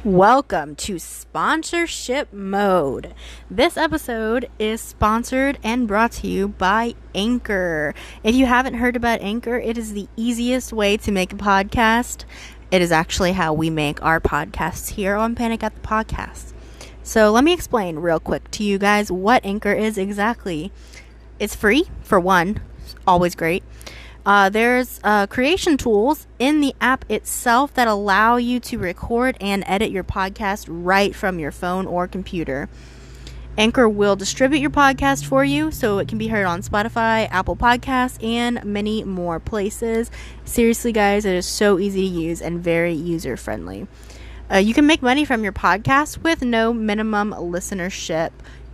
Welcome to Sponsorship Mode. This episode is sponsored and brought to you by Anchor. If you haven't heard about Anchor, it is the easiest way to make a podcast. It is actually how we make our podcasts here on Panic at the Podcast. So let me explain real quick to you guys what Anchor is exactly. It's free, for one. Always great. There's creation tools in the app itself that allow you to record and edit your podcast right from your phone or computer. Anchor will distribute your podcast for you so it can be heard on Spotify, Apple Podcasts, and many more places. Seriously, guys, it is so easy to use and very user-friendly. You can make money from your podcast with no minimum listenership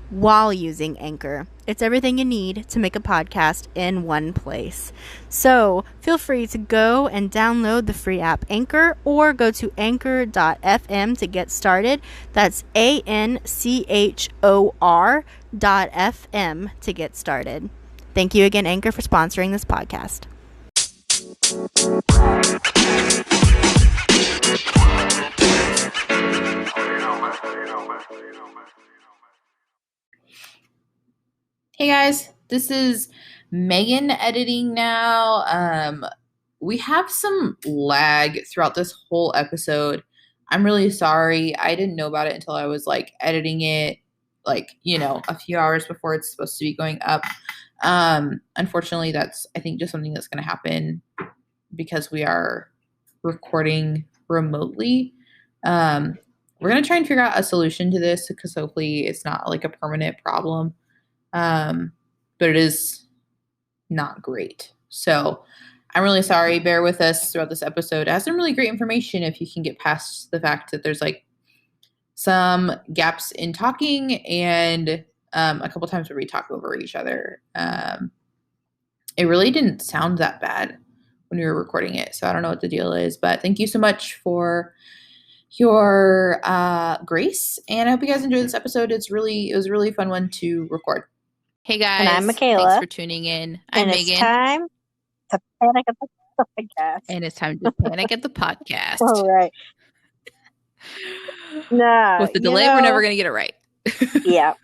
while using Anchor. It's everything you need to make a podcast in one place. So feel free to go and download the free app Anchor or go to anchor.fm to get started. That's ANCHOR.FM to get started. Thank you again, Anchor, for sponsoring this podcast. Hey guys, this is Megan editing now. We have some lag throughout this whole episode. I'm really sorry. I didn't know about it until I was editing it a few hours before it's supposed to be going up. Unfortunately, that's I think just something that's going to happen because we are recording remotely. We're going to try and figure out a solution to this because hopefully it's not a permanent problem. But it is not great. So I'm really sorry. Bear with us throughout this episode. It has some really great information if you can get past the fact that there's some gaps in talking and a couple times where we talk over each other. It really didn't sound that bad when we were recording it. So I don't know what the deal is, but thank you so much for your grace. And I hope you guys enjoyed this episode. It was a really fun one to record. Hey guys, and I'm Michaela. Thanks for tuning in. I'm Megan. It's time to panic at the podcast. And it's time to panic at the podcast. All right. No, with the delay, we're never going to get it right. Yeah.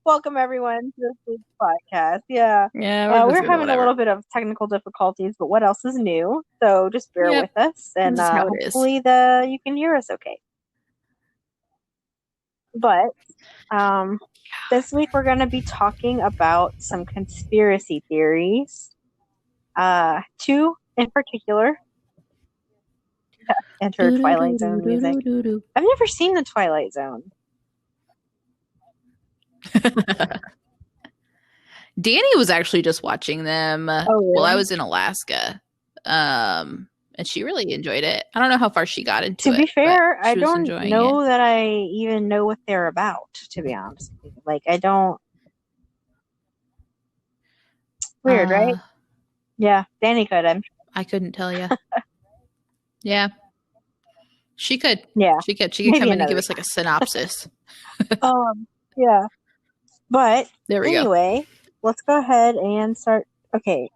Welcome everyone to this week's podcast. Yeah. We're having a little bit of technical difficulties, but what else is new? So just bear with us, and hopefully you can hear us okay. But this week we're going to be talking about some conspiracy theories. Two in particular. Enter Twilight Zone music. I've never seen the Twilight Zone. Danny was actually just watching them really? while I was in Alaska. And she really enjoyed it. I don't know how far she got into it. To be fair, I don't know that I even know what they're about, to be honest with you. I don't... Weird, right? Yeah, Danny could. I couldn't tell you. Yeah. She could. Yeah. She could come in and give us a synopsis. Yeah. But there we go. Anyway, let's go ahead and start. Okay.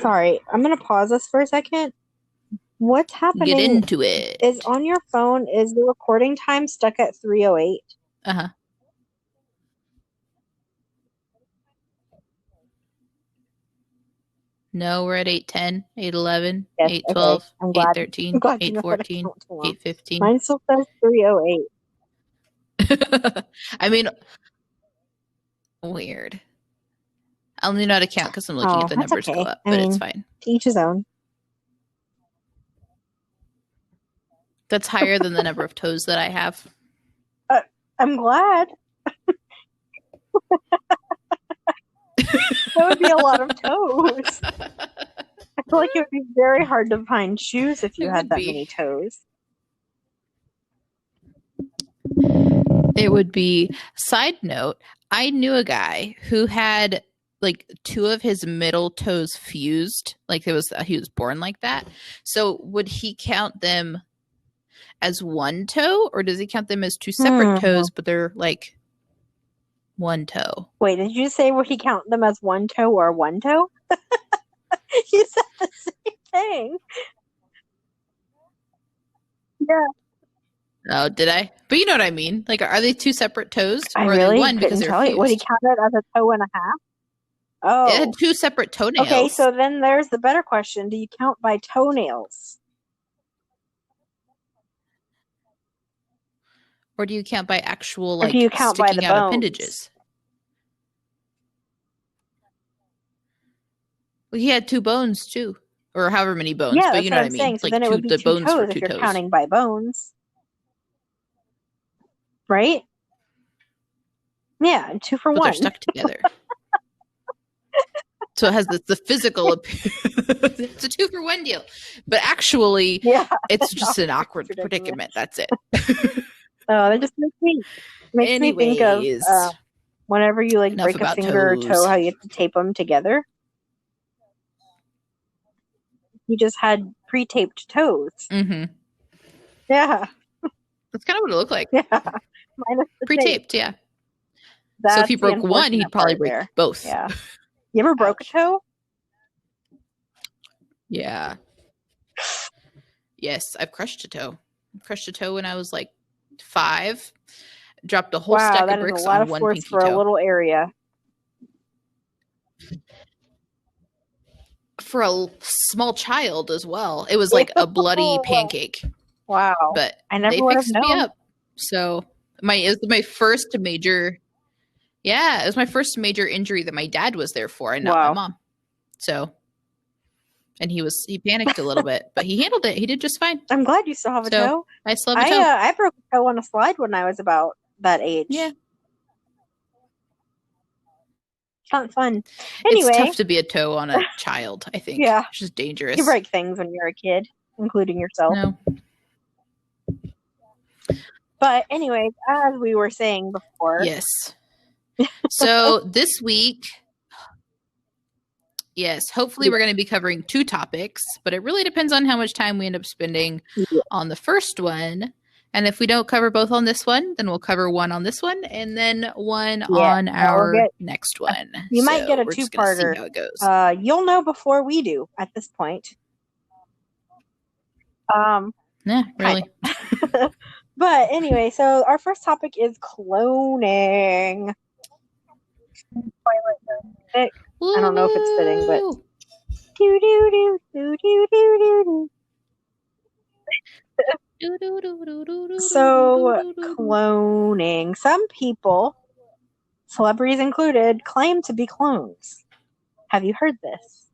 Sorry, I'm going to pause this for a second. What's happening? Get into it. Is on your phone, is the recording time stuck at 3:08? Uh-huh. No, we're at 8:10, 8:11, 8:12, 8:13, 8:14, 8:15. Mine still says 3:08. I mean, weird. I'll need how to count because I'm looking at the numbers go up, but it's fine. To each his own. That's higher than the number of toes that I have. I'm glad. That would be a lot of toes. I feel like it would be very hard to find shoes if you had that many toes. It would be. Side note, I knew a guy who had two of his middle toes fused. He was born like that. So would he count them as one toe, or does he count them as two separate toes, but they're one toe? Wait, did you say would he count them as one toe or one toe? You said the same thing. Yeah. Oh, did I? But you know what I mean. Like, are they two separate toes? I or really are they one because couldn't they're tell you. Would he fused? count it as a toe and a half? It had Oh. two separate toenails. Okay, so then there's the better question. Do you count by toenails? Or do you count by actual, Or like, do you count by sticking the out bones? appendages? Well, he had two bones, too. Or however many bones, Yeah, but that's you know what what I I'm mean. saying. So Like, then it would be the two bones for toes two if you're toes. counting by bones. Right? Yeah, 2 for But 1. they're stuck together. So it has the physical it's a 2-for-1 deal. But actually, Yeah, it's just an awkward predicament. That's it. Oh, that just makes me think of whenever you like break a finger or toe, how you have to tape them together. You just had pre-taped toes. Mm-hmm. Yeah. That's kind of what it looked like. Yeah. Minus the Pre-taped, tape. yeah. That's so if he broke one, he'd probably break both. Yeah. You ever broke a toe? Yeah. Yes, I've crushed a toe. I crushed a toe when I was like 5. Dropped a whole stack of bricks on one pinky toe. For a little area. For a small child as well. It was like a bloody pancake. Wow. But I never they would fixed have known. me up. So it was my first major. Yeah, it was my first major injury that my dad was there for and not my mom. So, and he panicked a little bit, but he handled it. He did just fine. I'm glad you still have a toe. I still have a toe. I broke a toe on a slide when I was about that age. Yeah. It's not fun. Anyway. It's tough to be a toe on a child, I think. Yeah. It's just dangerous. You break things when you're a kid, including yourself. No. But anyways, as we were saying before. Yes. So this week, yes, hopefully we're going to be covering 2 topics, but it really depends on how much time we end up spending on the first one. And if we don't cover both on this one, then we'll cover one on this one and then one on our next one. You might get a 2-parter. See how it goes. You'll know before we do at this point. Yeah, really. But anyway, so our first topic is cloning. I don't know if it's fitting, but do do do do do do do. So cloning. Some people, celebrities included, claim to be clones. Have you heard this?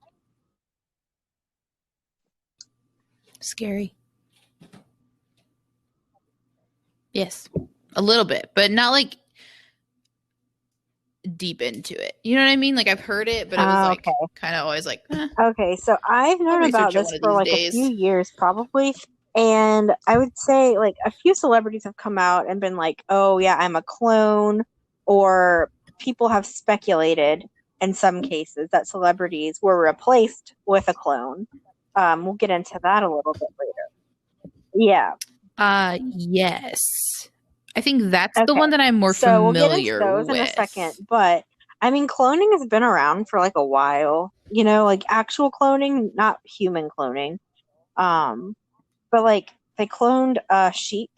Scary. Yes, a little bit, but not like deep into it. You know what I mean? Like I've heard it, but it was like kind of always like. Okay, so I've known about this for like a few years, probably, and I would say like a few celebrities have come out and been like, "Oh yeah, I'm a clone," or people have speculated in some cases that celebrities were replaced with a clone. We'll get into that a little bit later. Yeah. Yes. I think that's the one that I'm more familiar with. So we'll get into those in a second, but I mean, cloning has been around for like a while, you know, like actual cloning, not human cloning. But like they cloned sheep,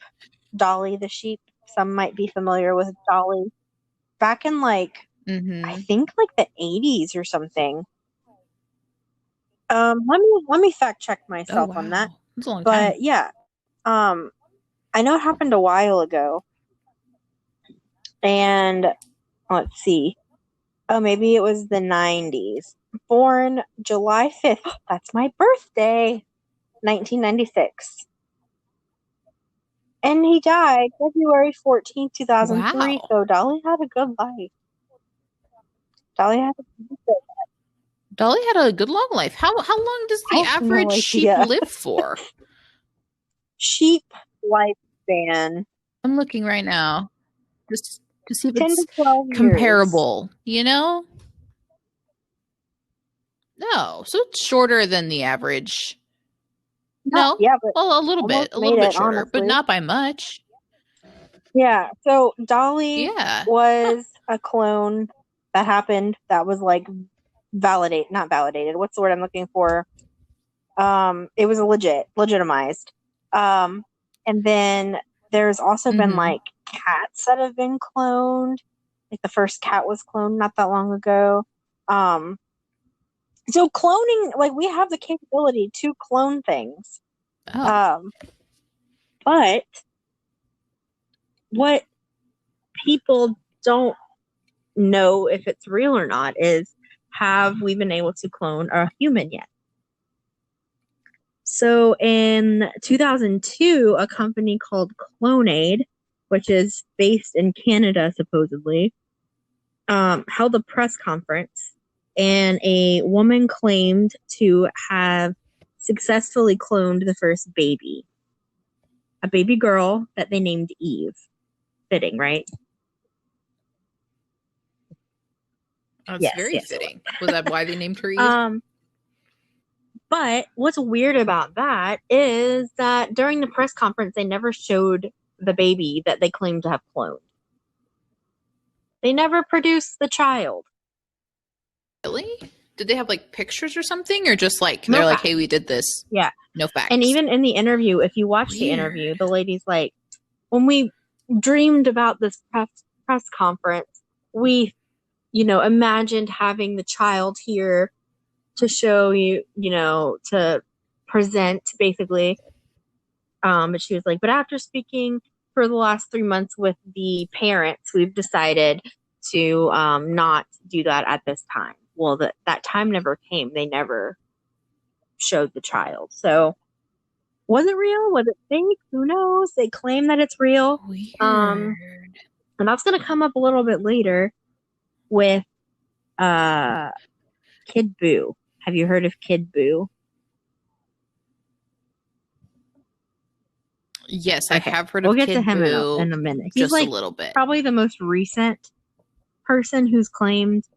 Dolly the sheep. Some might be familiar with Dolly. Back in like, I think like the 80s or something. Let me fact check myself on that. That's a long but time. Yeah. I know it happened a while ago. And let's see. Oh, maybe it was the 90s. Born July 5th. That's my birthday. 1996. And he died February 14th, 2003. Wow. So Dolly had a good life. Dolly had a good long life. How long does the average sheep live for? Sheep lifespan. I'm looking right now just to see if it's comparable, you know? No, so it's shorter than the average. No, yeah, but well, a little bit shorter, honestly. But not by much. Yeah, so Dolly was a clone that happened that was like not validated. What's the word I'm looking for? It was legitimized. And then there's also been like cats that have been cloned. Like the first cat was cloned not that long ago. So cloning, like we have the capability to clone things. But what people don't know if it's real or not is, have we been able to clone a human yet? So in 2002, a company called Clonaid, which is based in Canada supposedly, held a press conference, and a woman claimed to have successfully cloned the first baby. A baby girl that they named Eve. Fitting, right? That's very fitting. Was that why they named her Eve? But what's weird about that is that during the press conference, they never showed the baby that they claimed to have cloned. They never produced the child. Really? Did they have like pictures or something, or just like they're like, "Hey, we did this"? Yeah, no facts. And even in the interview, if you watch the interview, the lady's like, "When we dreamed about this press conference, we, imagined having the child here to show you, to present basically." But she was like, "But after speaking for the last 3 months with the parents, we've decided to not do that at this time." Well, that time never came. They never showed the child. So was it real? Was it fake? Who knows? They claim that it's real. Weird. And that's going to come up a little bit later with Kid Boo. Have you heard of Kid Boo? Yes, I have heard of Kid Boo. We'll get to him in a minute. He's just like a little bit. Probably the most recent person who's claimed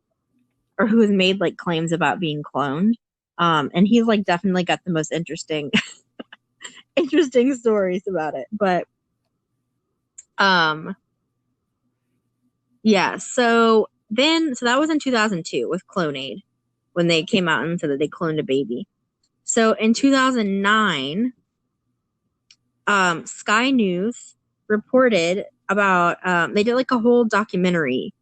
or who has made like claims about being cloned. And he's like definitely got the most interesting stories about it. But yeah, so that was in 2002 with Clonaid, when they came out and said that they cloned a baby. So in 2009, Sky News reported about, they did like a whole documentary,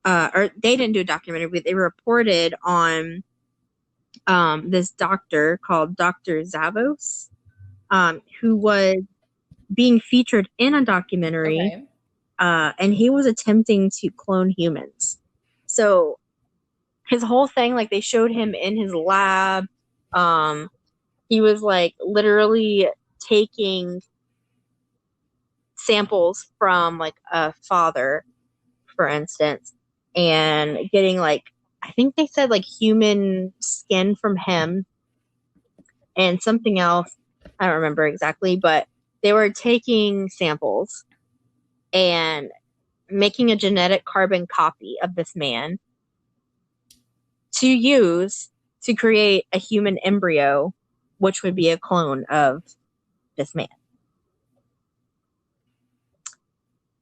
or they didn't do a documentary, but they reported on this doctor called Dr. Zavos, who was being featured in a documentary. Okay. And he was attempting to clone humans. So his whole thing, like they showed him in his lab. He was like literally taking samples from like a father, for instance, and getting like, I think they said like human skin from him and something else. I don't remember exactly, but they were taking samples and making a genetic carbon copy of this man to use to create a human embryo, which would be a clone of this man.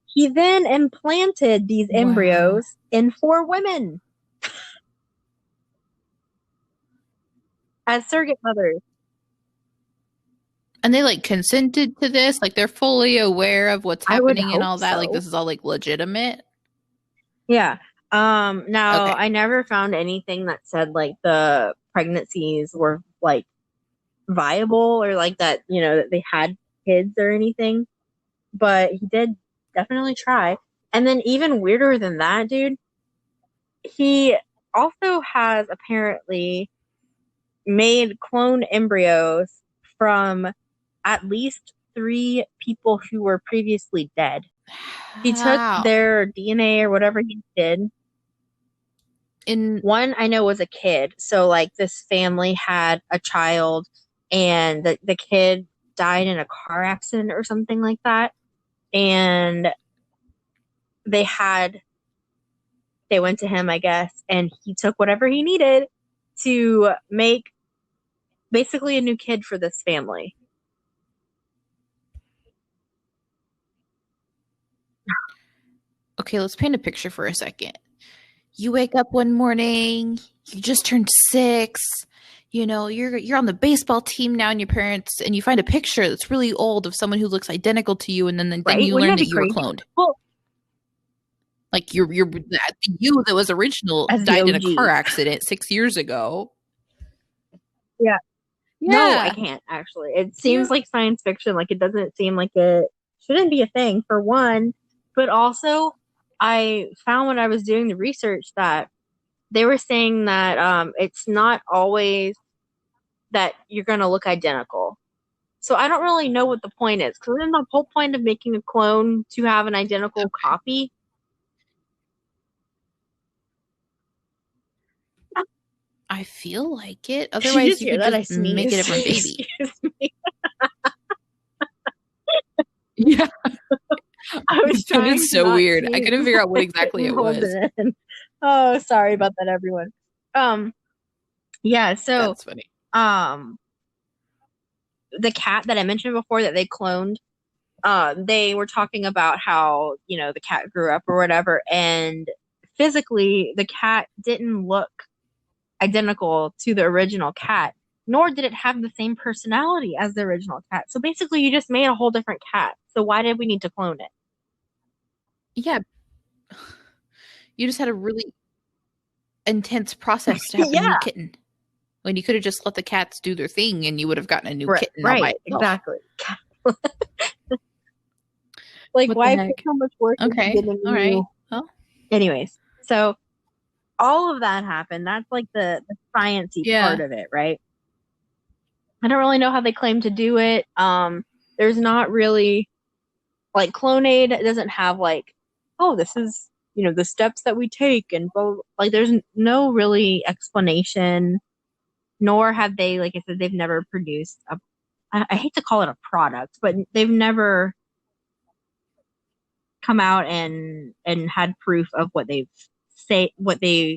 He then implanted these embryos in 4 women as surrogate mothers. And they like consented to this? Like they're fully aware of what's happening and all that? So. Like this is all like legitimate? Yeah. Now okay. I never found anything that said like the pregnancies were like viable or like that, that they had kids or anything. But he did definitely try. And then even weirder than that, dude, he also has apparently made clone embryos from at least 3 people who were previously dead. He took their DNA or whatever he did. In one, I know, was a kid. So like this family had a child and the kid died in a car accident or something like that. And they went to him, I guess, and he took whatever he needed to make basically a new kid for this family. Okay, let's paint a picture for a second. You wake up one morning, you just turned 6, you're on the baseball team now, and your parents, and you find a picture that's really old of someone who looks identical to you, and then you learn that you were cloned. Well, like you're the you that was original died in a car accident 6 years ago. Yeah. No, I can't actually. It seems like science fiction. Like, it doesn't seem like it shouldn't be a thing, for one. But also, I found when I was doing the research that they were saying that it's not always that you're going to look identical. So I don't really know what the point is. Because isn't the whole point of making a clone to have an identical copy? I feel like it. Otherwise, you could just make a different baby. Excuse me. Yeah. I was trying. It's so weird. I couldn't figure out what exactly it was. Oh, sorry about that, everyone. Yeah, so that's funny. The cat that I mentioned before that they cloned, they were talking about how, the cat grew up or whatever, and physically the cat didn't look identical to the original cat, nor did it have the same personality as the original cat. So basically you just made a whole different cat. So why did we need to clone it? Yeah. You just had a really intense process to have a new kitten. When you could have just let the cats do their thing and you would have gotten a new kitten. Right, exactly. Like, why put so much work into getting a new... Well, anyways, so all of that happened. That's like the science-y part of it, right? I don't really know how they claim to do it. There's not really, like, Clonade doesn't have like, oh, this is, the steps that we take, and like, there's no really explanation, nor have they, like I said, they've never produced I hate to call it a product, but they've never come out and had proof of what they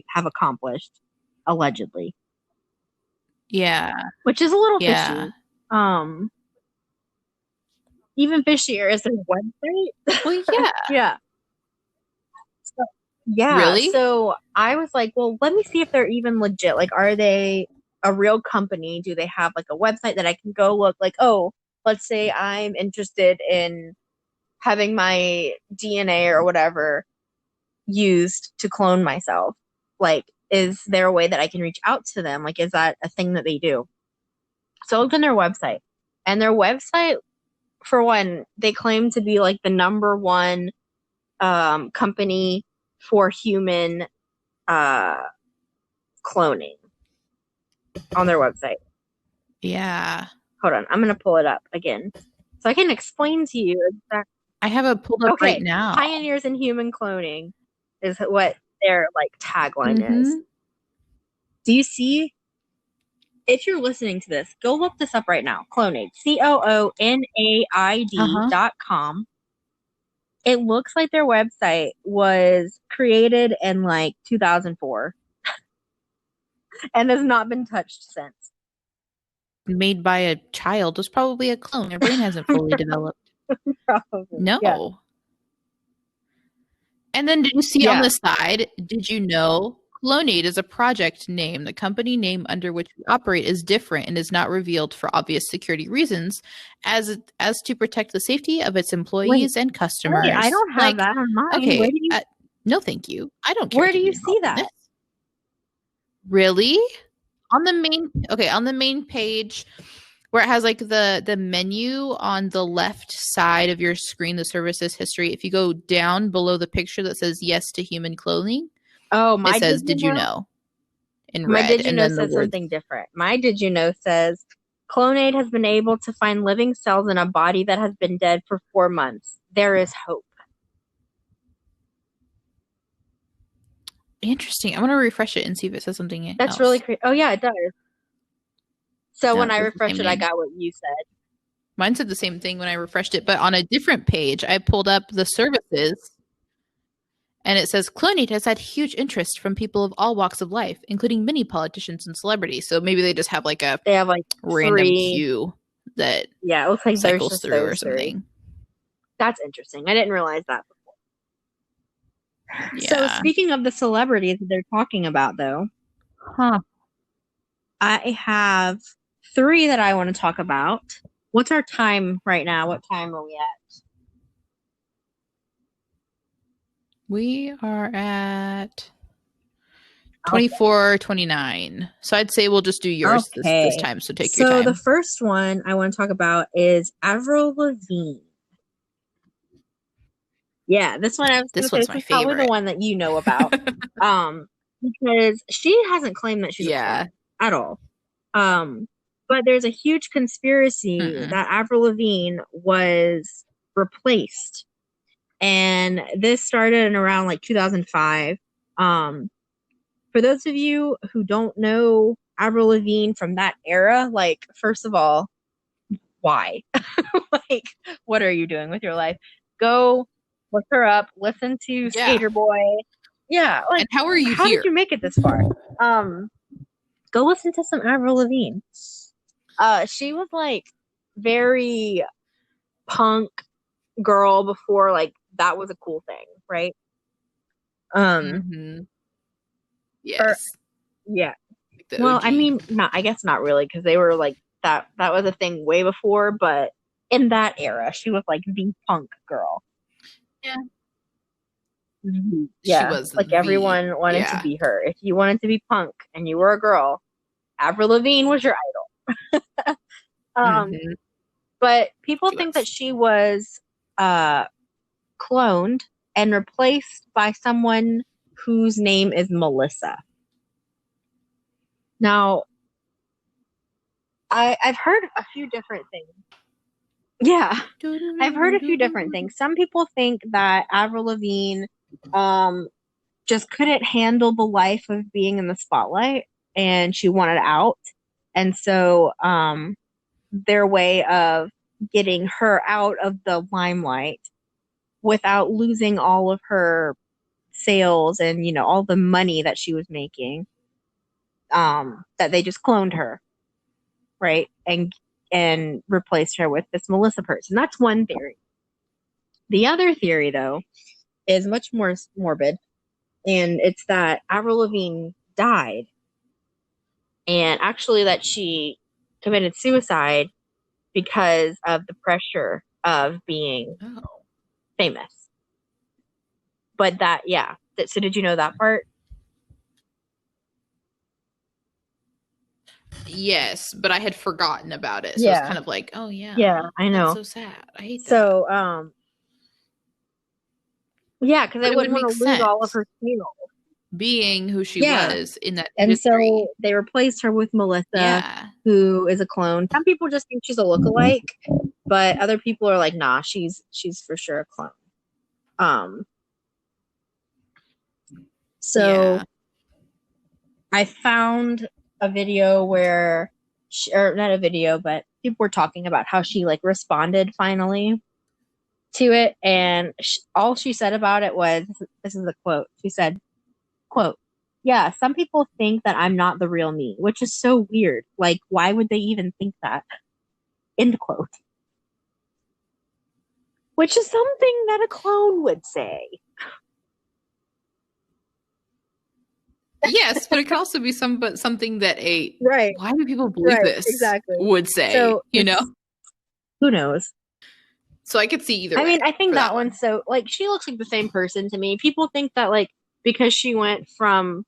have accomplished, allegedly. Yeah. Which is a little fishy. Even fishier is their website. Well, yeah. Yeah. So, yeah. Really? So I was like, well, let me see if they're even legit. Like, are they a real company? Do they have like a website that I can go look? Like, oh, let's say I'm interested in having my DNA or whatever used to clone myself. Like, is there a way that I can reach out to them? Like, is that a thing that they do? So I looked on their website, and their website, for one, they claim to be like the number one company for human cloning on their website. Yeah. Hold on, I'm gonna pull it up again so I can explain to you exactly. I have it pulled up right now. Pioneers in human cloning is what their like tagline is. Do you see? If you're listening to this, go look this up right now. Clonaid, COONAID.com. It looks like their website was created in like 2004 and has not been touched since. Made by a child. Was probably a clone. Their brain hasn't fully developed. Probably. No. Yeah. And then did you see on the side, did you know Clonaid is a project name? The company name under which we operate is different and is not revealed for obvious security reasons as to protect the safety of its employees and customers. Wait, I don't have that on mine. Okay. No, thank you. I don't care. Where do you see that? Really? On the main page where it has like the menu on the left side of your screen, the services history. If you go down below the picture that says yes to human cloning, it says did you know in red. My did you know says something different. My did you know says Clonaid has been able to find living cells in a body that has been dead for 4 months. There is hope. Interesting. I want to refresh it and see if it says something else. That's really crazy. Oh, yeah, it does. So when I refreshed it, I got what you said. Mine said the same thing when I refreshed it, but on a different page, I pulled up the services, and it says, Clonaid has had huge interest from people of all walks of life, including many politicians and celebrities. So maybe they just have like a random queue that it looks like cycles through or something. That's interesting. I didn't realize that before. Yeah. So speaking of the celebrities that they're talking about, though, I have 3 that I want to talk about. What's our time right now? What time are we at? We are at 24:29. So I'd say we'll just do yours this time. So take your time. So the first one I want to talk about is Avril Lavigne. Yeah, this one I was going to say this is probably the one that you know about. Because she hasn't claimed that she's a clone at all. But there's a huge conspiracy that Avril Lavigne was replaced. And this started in around like 2005. For those of you who don't know Avril Lavigne from that era, like, first of all, why? Like, what are you doing with your life? Go look her up, listen to Skater Boy. Yeah, like, and how are you how here? did you make it this far? Go listen to some Avril Lavigne. She was like very punk girl before like that was a cool thing, right? Yes. Yeah. Well, I mean, I guess not really, because they were like that was a thing way before, but in that era, she was like the punk girl. Yeah. Yeah. She was like everyone wanted to be her. If you wanted to be punk and you were a girl, Avril Lavigne was your idol. But people think that she was cloned and replaced by someone whose name is Melissa. Now, I've heard a few different things. Yeah, I've heard a few different things. Some people think that Avril Lavigne just couldn't handle the life of being in the spotlight and she wanted out. And so their way of getting her out of the limelight without losing all of her sales and, you know, all the money that she was making, that they just cloned her, right? And replaced her with this Melissa person. That's one theory. The other theory, though, is much more morbid, and it's that Avril Lavigne died, and actually that she committed suicide because of the pressure of being famous. But that, yeah. So did you know that part? Yes, but I had forgotten about it. So it's kind of like, oh yeah. Yeah, I know. That's so sad. I hate that. So, yeah, because they wouldn't want to lose all of her skills. Being who she was in that and history. So they replaced her with Melissa, who is a clone. Some people just think she's a lookalike, but other people are like, nah, she's for sure a clone. So I found a video where or not a video, but people were talking about how she like responded finally to it, and all she said about it was, this is a quote, she said, quote, "Yeah, some people think that I'm not the real me," which is so weird. Like, why would they even think that? End quote. Which is something that a clone would say. Yes, but it could also be something that why do people believe this? Exactly. Would say, so, you know? Who knows? So I could see either way. I mean, I think that one, so, like, she looks like the same person to me. People think that, like, because she went from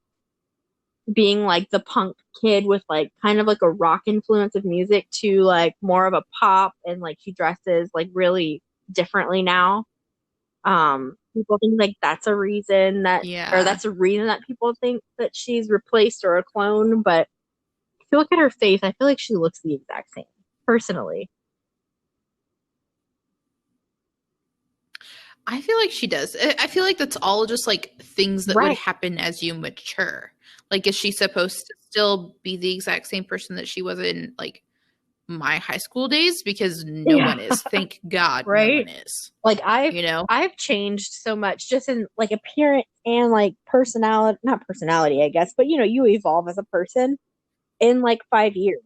being, like, the punk kid with, like, kind of, like, a rock influence of music to, like, more of a pop, and, like, she dresses, like, really differently now. People think, like, that's a reason that, or that's a reason that people think that she's replaced or a clone, but if you look at her face, I feel like she looks the exact same, personally. I feel like she does. I feel like that's all just like things that would happen as you mature. Like, is she supposed to still be the exact same person that she was in like my high school days? Because no one is. Thank God, no one is. Like, I've changed so much just in like appearance and like personality, not personality, I guess, but you know, you evolve as a person in like 5 years.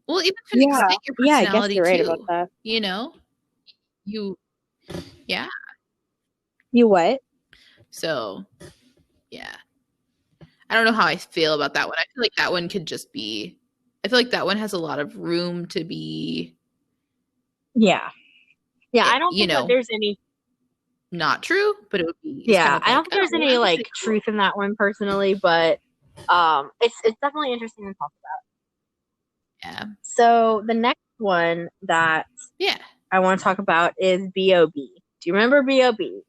Well, even to an extent, your personality I guess you're right about that. You know, you what? So, yeah. I don't know how I feel about that one. I feel like that one could just be, I feel like that one has a lot of room to be. Yeah. Yeah, I don't think that there's any not true, but it would be. Yeah, kind of I don't think there's any like truth in that one personally, but it's definitely interesting to talk about. Yeah. So the next one that I want to talk about is B.O.B. Do you remember B.O.B.?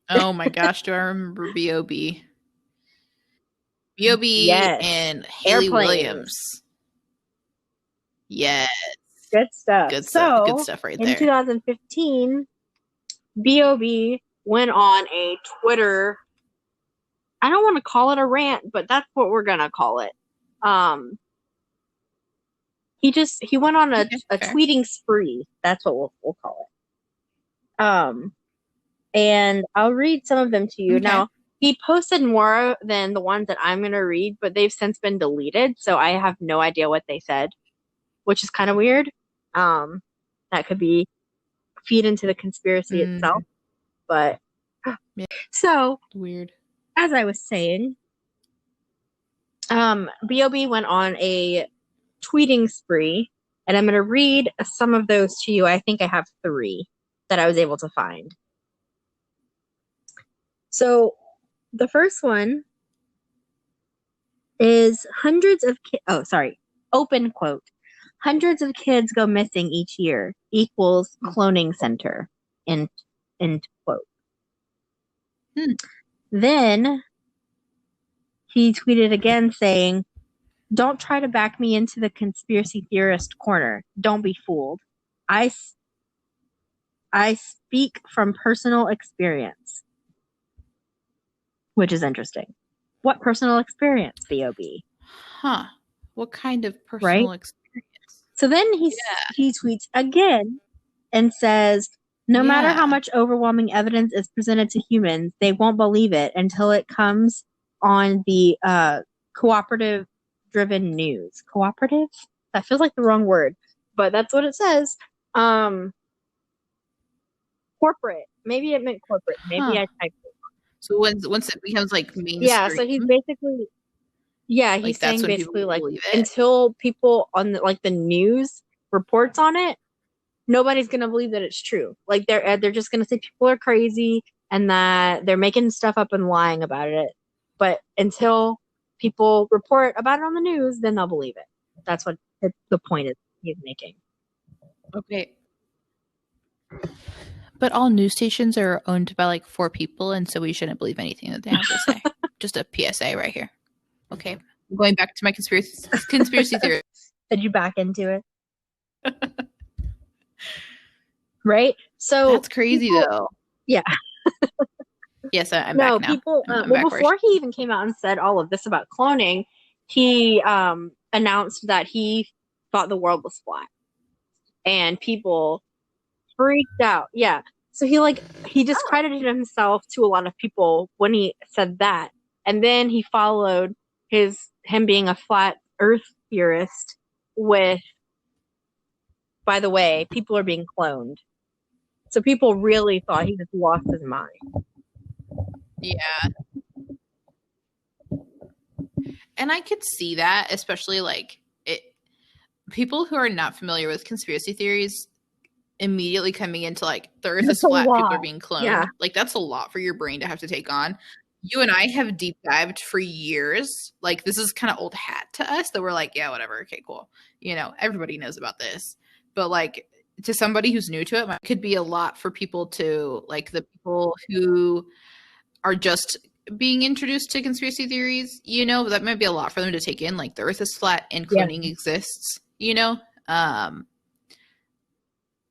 Oh my gosh, do I remember B.O.B.? B.O.B. and Haley Williams. Yes. Good stuff. Good stuff right there. In 2015, B.O.B. went on a Twitter, I don't want to call it a rant, but that's what we're going to call it. He went on a tweeting spree. That's what we'll call it. And I'll read some of them to you. Okay. Now, he posted more than the ones that I'm going to read, but they've since been deleted, so I have no idea what they said, which is kind of weird. That could be feed into the conspiracy itself, but so weird. As I was saying, B.O.B. went on a tweeting spree, and I'm going to read some of those to you. I think I have 3 that I was able to find. So the first one is open quote. Hundreds of kids go missing each year equals cloning center. End quote. Then he tweeted again saying, "Don't try to back me into the conspiracy theorist corner. Don't be fooled. I speak from personal experience." Which is interesting. What personal experience, B.O.B.? Huh. What kind of personal experience? So then he tweets again and says, "No matter how much overwhelming evidence is presented to humans, they won't believe it until it comes on the cooperative-driven news." Cooperative? That feels like the wrong word, but that's what it says. Corporate. Maybe it meant corporate. Maybe I typed it. So once it becomes like mainstream. Yeah, so he's basically he's saying basically like until people on the news reports on it, nobody's gonna believe that it's true. Like they're just gonna say people are crazy and that they're making stuff up and lying about it. But until people report about it on the news, then they'll believe it. That's what the point is he's making. Okay. But all news stations are owned by like 4 people, and so we shouldn't believe anything that they have to say. Just a PSA right here. Okay. I'm going back to my conspiracy theory. Did you back into it? Right? So that's crazy though. Yeah. Yes, I'm back now. People, before he even came out and said all of this about cloning, he announced that he thought the world was flat. And people freaked out. Yeah. So he discredited himself to a lot of people when he said that. And then he followed him being a flat earth theorist with, by the way, people are being cloned. So people really thought he just lost his mind. Yeah. And I could see that, especially people who are not familiar with conspiracy theories immediately coming into like the earth is flat, people are being cloned. Yeah. Like that's a lot for your brain to have to take on. You and I have deep dived for years. Like this is kind of old hat to us that we're like, yeah, whatever. Okay, cool. Everybody knows about this. But like to somebody who's new to it could be a lot for people to like the people who are just being introduced to conspiracy theories, that might be a lot for them to take in. Like the earth is flat and cloning exists,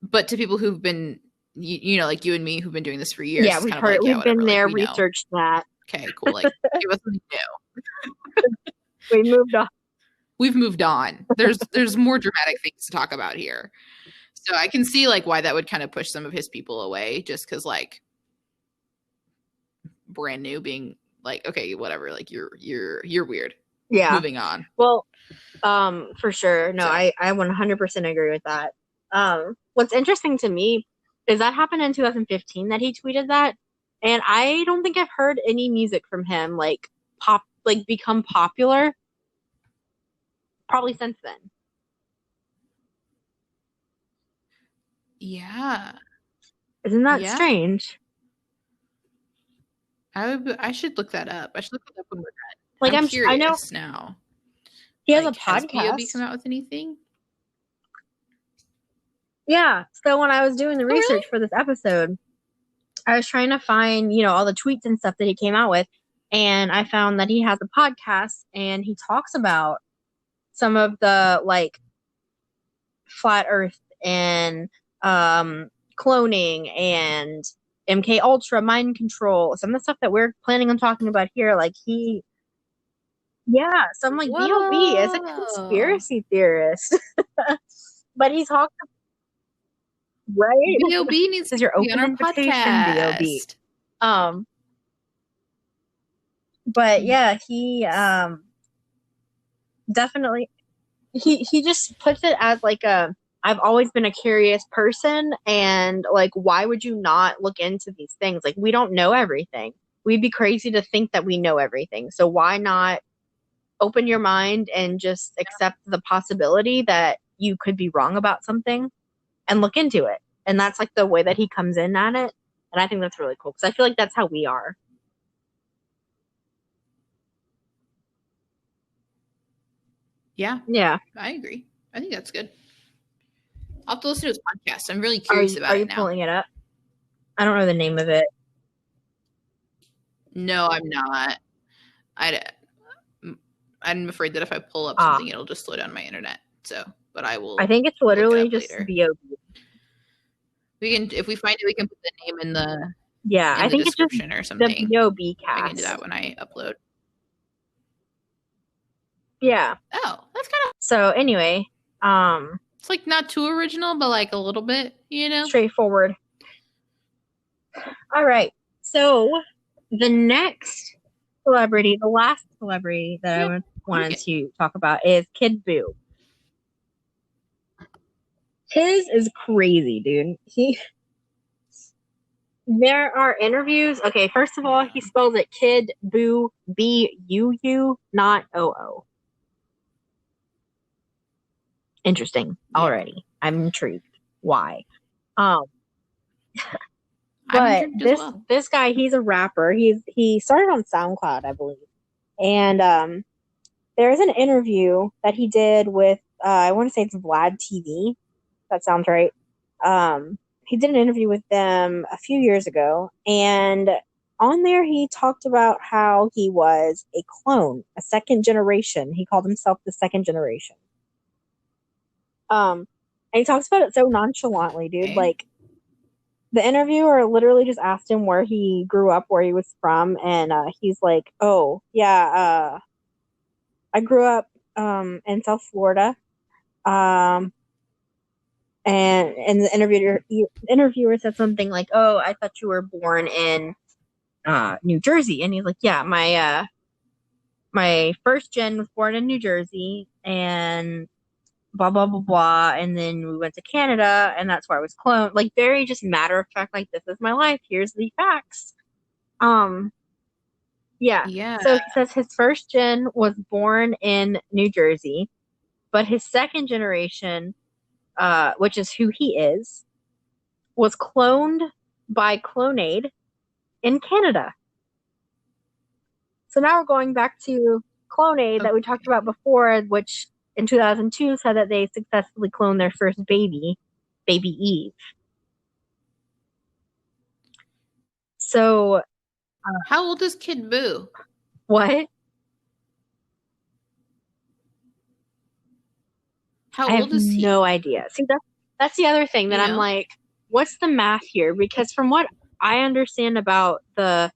but to people who've been, like you and me, who've been doing this for years. Yeah, we've heard, we've been there, researched that. Okay, cool. Like, give us something new. We moved on. We've moved on. There's more dramatic things to talk about here. So I can see like why that would kind of push some of his people away, just because like brand new being like, okay, whatever, like you're weird. Yeah. Moving on. Well, for sure. No, I 100% agree with that. What's interesting to me is that happened in 2015 that he tweeted that. And I don't think I've heard any music from him become popular probably since then. Yeah. Isn't that strange? I should look that up. I should look it up when we're done. I'm curious I know now. He has a podcast. Has B.O.B. come out with anything? Yeah. So when I was doing the research for this episode, I was trying to find, all the tweets and stuff that he came out with. And I found that he has a podcast and he talks about some of the flat earth and cloning and MK Ultra mind control, some of the stuff that we're planning on talking about here. So I'm like, B.O.B. is a conspiracy theorist. But he talks, right? B.O.B. needs to your be on our podcast. B.O.B. But yeah, he definitely he just puts it as I've always been a curious person, and why would you not look into these things? We don't know everything. We'd be crazy to think that we know everything. So why not open your mind and just accept the possibility that you could be wrong about something and look into it? And that's the way that he comes in at it. And I think that's really cool because I feel like that's how we are. Yeah. Yeah. I agree. I think that's good. I'll have to listen to his podcast. I'm really curious about it now. Are you pulling it up? I don't know the name of it. No, I'm not. I'm afraid that if I pull up something, it'll just slow down my internet. But I will. I think it's literally just B.O.B. If we find it, we can put the name in the I think description it's or something. The B.O.B. cast. I can do that when I upload. Yeah. Oh, that's kind of. So anyway, it's not too original, but a little bit, straightforward. All right. So the next celebrity, the last celebrity that I wanted to talk about is Kid Buu. His is crazy, dude. There are interviews. Okay, first of all, he spells it Kid Buu, B-U-U, not O-O. Interesting. Already. I'm intrigued. Why? But this guy, he's a rapper. He started on SoundCloud, I believe. And there's an interview that he did with I want to say it's Vlad TV. That sounds right. He did an interview with them a few years ago, and on there he talked about how he was a clone, a second generation. He called himself the second generation. And he talks about it so nonchalantly, dude. Okay. The interviewer literally just asked him where he grew up, where he was from, and he's like, "Oh, yeah, I grew up in South Florida." And the interviewer said something like, "Oh, I thought you were born in New Jersey." And he's like, "Yeah, my first gen was born in New Jersey, and blah blah blah blah, and then we went to Canada, and that's where I was cloned." Very just matter of fact, this is my life, here's the facts. Yeah. So he says his first gen was born in New Jersey, but his second generation, which is who he is, was cloned by Clonade in Canada. So now we're going back to Clonade that we talked about before, which in 2002 said that they successfully cloned their first baby Eve. So, how old is Kid Buu? What? How old is he? No idea. See, that's the other thing that I'm like, what's the math here? Because from what I understand about the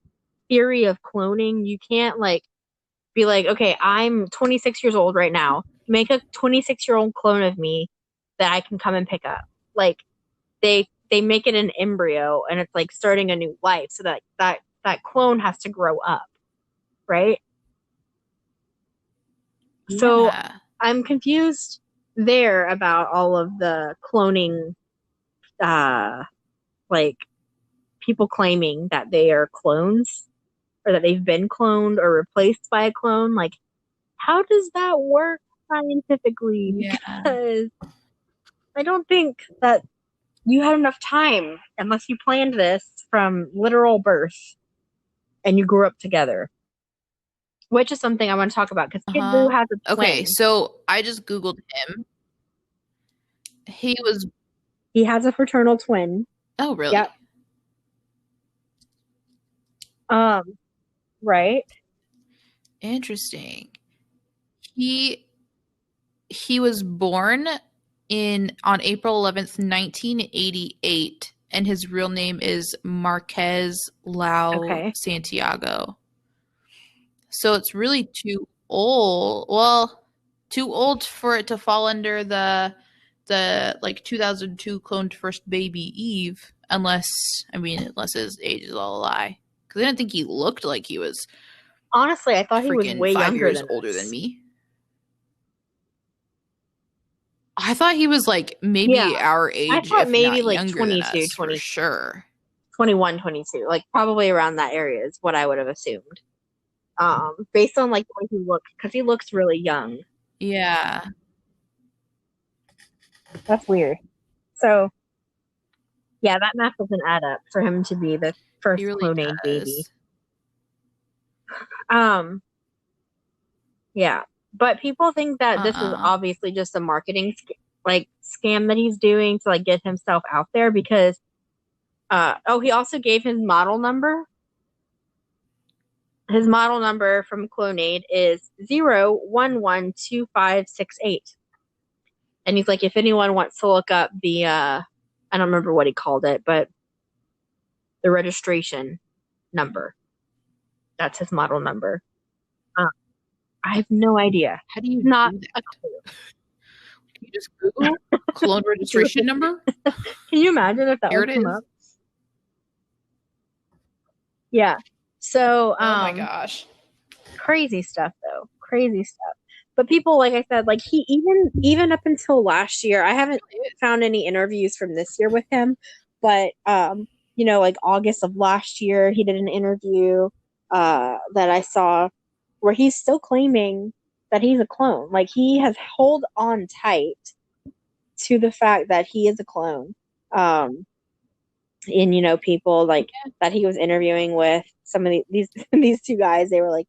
theory of cloning, you can't be like, okay, I'm 26 years old right now. Make a 26-year-old clone of me that I can come and pick up. They make it an embryo, and it's starting a new life. So that clone has to grow up, right? Yeah. So I'm confused there about all of the cloning, people claiming that they are clones or that they've been cloned or replaced by a clone. Like, how does that work scientifically? Yeah. Because I don't think that you had enough time unless you planned this from literal birth and you grew up together. Which is something I want to talk about because Kid Buu has a twin. Okay, so I just Googled him. He has a fraternal twin. Oh, really? Yep. Right. Interesting. He was born on April 11th, 1988, and his real name is Marquez Lau Santiago. So it's really too old. Well, too old for it to fall under the 2002 cloned first baby Eve, unless his age is all a lie. Because I didn't think he looked like he was. Honestly, I thought he was way 5 younger years older than me. I thought he was like maybe our age. I thought maybe like 22, 20, for sure. 21, 22. Like probably around that area is what I would have assumed. Based on like the way he looks, because he looks really young. Yeah. That's weird. So, yeah, that math doesn't add up for him to be the first clonate baby. Yeah, but people think that this is obviously just a marketing scam that he's doing to like get himself out there because he also gave his model number. His model number from Clonade is 0112568. And he's like, if anyone wants to look up the I don't remember what he called it, but the registration number. That's his model number. I have no idea. How do you not do that? A clue? Can you just Google clone registration number? Can you imagine if that would come up? Yeah. So, oh my gosh. Crazy stuff though. Crazy stuff. But people, like I said, like he even up until last year, I haven't found any interviews from this year with him, but like August of last year, he did an interview that I saw where he's still claiming that he's a clone. Like he has held on tight to the fact that he is a clone. And people like that he was interviewing with some of these two guys, they were like,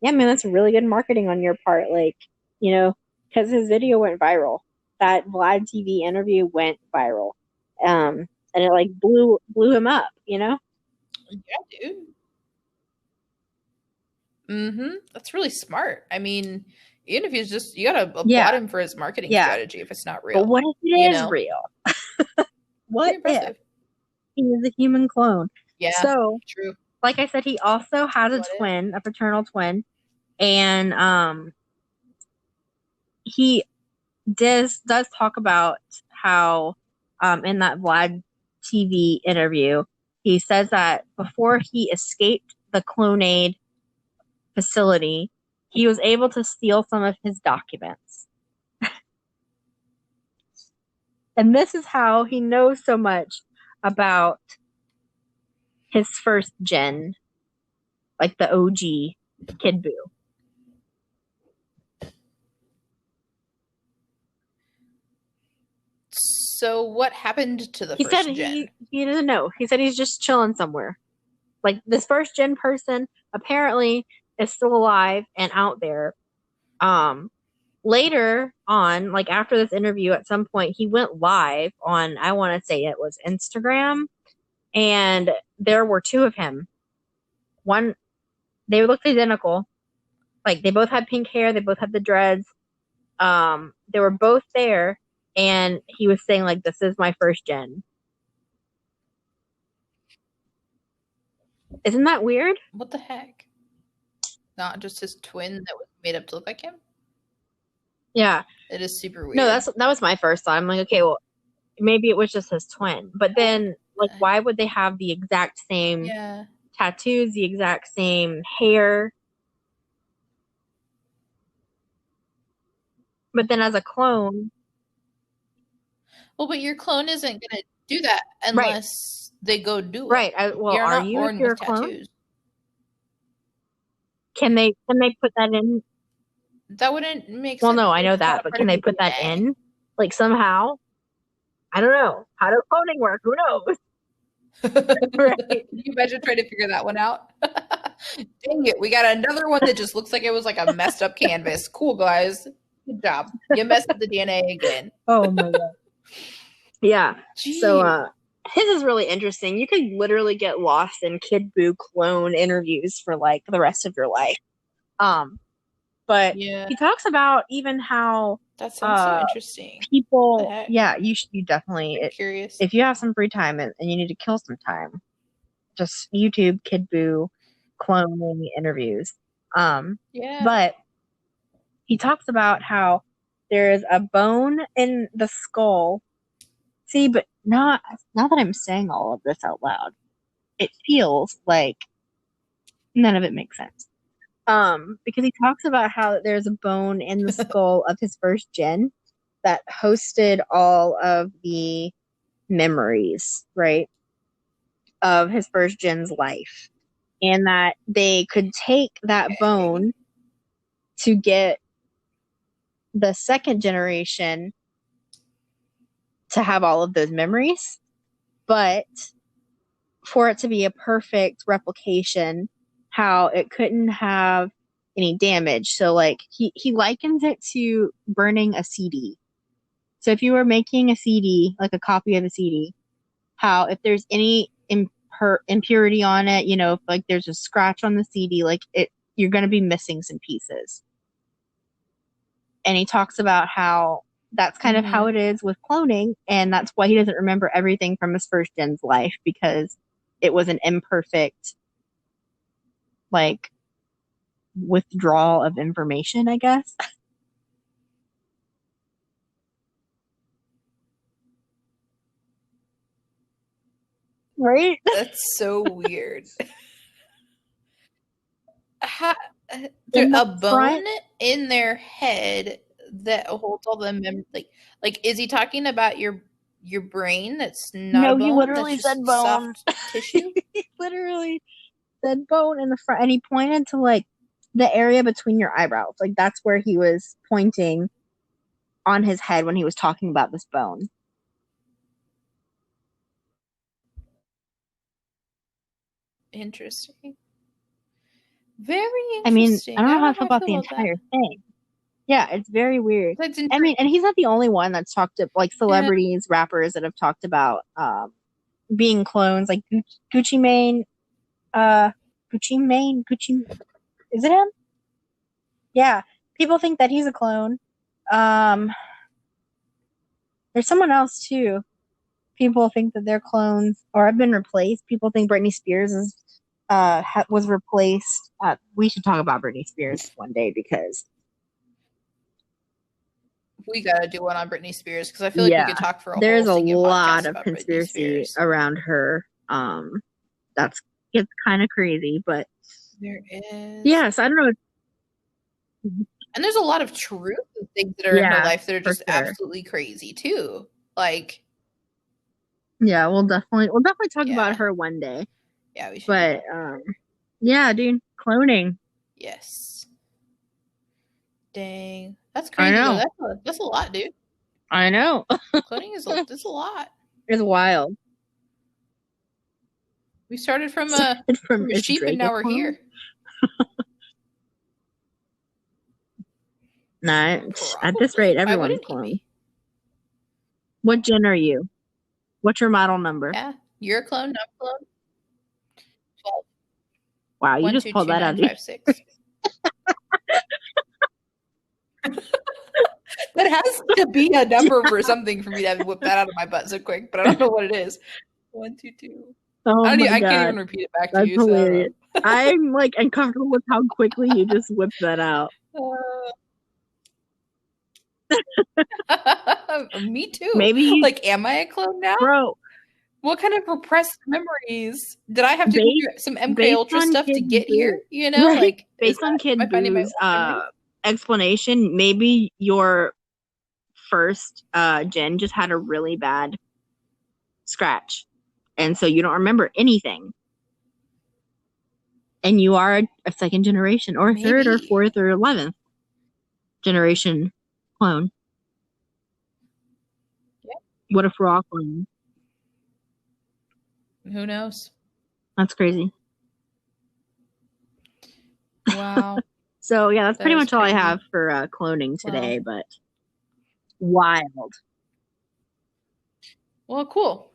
yeah, man, that's really good marketing on your part. Like, because his video went viral. That Vlad TV interview went viral. And it like blew him up, Yeah, dude. That's really smart. I mean, even if he's just, you gotta applaud him for his marketing strategy if it's not real. But what if it is real? What if he is a human clone? Yeah. So true. Like I said, he also has a fraternal twin, and he does talk about how in that Vlad TV interview, he says that before he escaped the Clonade facility, he was able to steal some of his documents. And this is how he knows so much about his first gen, like the OG Kid Buu. So what happened to the first gen? He doesn't know. He said he's just chilling somewhere. Like this first gen person apparently is still alive and out there. Later on, like after this interview, at some point he went live on, I want to say it was Instagram, and there were two of him. One, they looked identical. Like they both had pink hair, they both had the dreads. They were both there, and he was saying like, "This is my first gen." Isn't that weird? What the heck? Not just his twin that was made up to look like him? Yeah. It is super weird. No, that was my first thought. I'm like, okay, well, maybe it was just his twin. But then, like, why would they have the exact same tattoos, the exact same hair? But then as a clone... Well, but your clone isn't going to do that unless they go do right. it. Well, you're are not you born if you're with a clone? tattoos. Can they put that in? That wouldn't make Well, sense. no, I know that, but can they put that in? Like somehow? I don't know. How does cloning work? Who knows? Right. Can you imagine trying to figure that one out? Dang it, we got another one that just looks like it was like a messed up canvas. Cool, guys. Good job. You messed up the DNA again. Oh my god. Yeah. Jeez. So his is really interesting. You could literally get lost in Kid Buu clone interviews for like the rest of your life. But he talks about even how that sounds so interesting. People, you definitely. I'm curious. If you have some free time and you need to kill some time, just YouTube Kid Buu cloning interviews. But he talks about how there's a bone in the skull. See, but now that I'm saying all of this out loud, it feels like none of it makes sense. Because he talks about how there's a bone in the skull of his first gen that hosted all of the memories, right, of his first gen's life. And that they could take that bone to get the second generation to have all of those memories. But for it to be a perfect replication, how it couldn't have any damage. So like he likens it to burning a CD. So if you were making a CD, like a copy of a CD, how if there's any impurity on it, you know, if like there's a scratch on the CD, like you're going to be missing some pieces. And he talks about how that's kind of how it is with cloning, and that's why he doesn't remember everything from his first gen's life, because it was an imperfect, like, withdrawal of information, I guess. Right? That's so weird. A bone in their head that holds all the memory. Like, is he talking about your brain? That's not a bone. He literally that's just said bone. Soft tissue. He literally said bone in the front, and he pointed to like the area between your eyebrows. Like that's where he was pointing on his head when he was talking about this bone. Interesting. Very interesting. I mean, I don't know how I feel about the entire thing. Yeah, it's very weird. I mean, and he's not the only one that's talked to, like, celebrities, rappers that have talked about being clones, like Gucci Mane. Is it him? Yeah, people think that he's a clone. There's someone else too. People think that they're clones or have been replaced. People think Britney Spears was replaced. We should talk about Britney Spears one day, because we gotta do one on Britney Spears, because I feel like we could talk for a there's whole a lot of conspiracy around her. It's kind of crazy, but there is. Yes, I don't know. And there's a lot of truth and things that are in her life that are just absolutely crazy too. Like, yeah, we'll definitely talk about her one day. Yeah, we should. But yeah, dude, cloning. Yes. Dang, that's crazy. I know. That's a lot, dude. I know. Cloning is a lot. It's wild. We started from a sheep, and now we're here. Nah, at this rate, everyone's clone. What gen are you? What's your model number? Yeah, you're a clone, I'm a clone. 12. Wow, you just pulled that out. 5, 6. That has to be a number for something for me to whip that out of my butt so quick, but I don't know what it is. 1, 2, 2. Oh I can't even repeat it back to you. Hilarious. So. I'm like uncomfortable with how quickly you just whipped that out. Me too. Maybe am I a clone now, bro? What kind of repressed memories did I have to do some MK Ultra stuff to get here? You know, right. Like based on Kid Boo's explanation, maybe your first gen just had a really bad scratch, And so you don't remember anything. And you are a second generation or third or fourth or 11th generation clone. Yep. What if we're all clones? Who knows? That's crazy. Wow. So yeah, that's pretty much all I have for cloning today, but wild. Well, cool.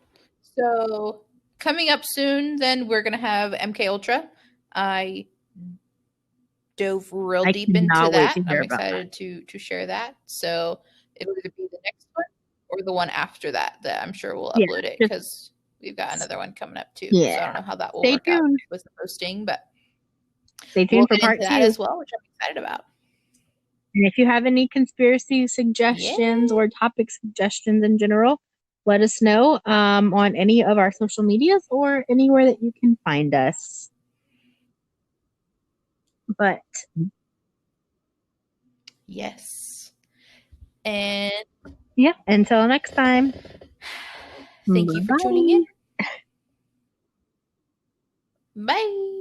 So coming up soon, then we're gonna have MK Ultra. I dove real deep into that. I'm excited to share that. So it'll either be the next one or the one after that I'm sure we'll upload it, because we've got another one coming up too. Yeah. So I don't know how that will work out with the posting, but stay tuned for part 2 as well, which I'm excited about. And if you have any conspiracy suggestions or topic suggestions in general, let us know on any of our social medias or anywhere that you can find us. But yes. And yeah, until next time. Thank you for tuning in. Bye.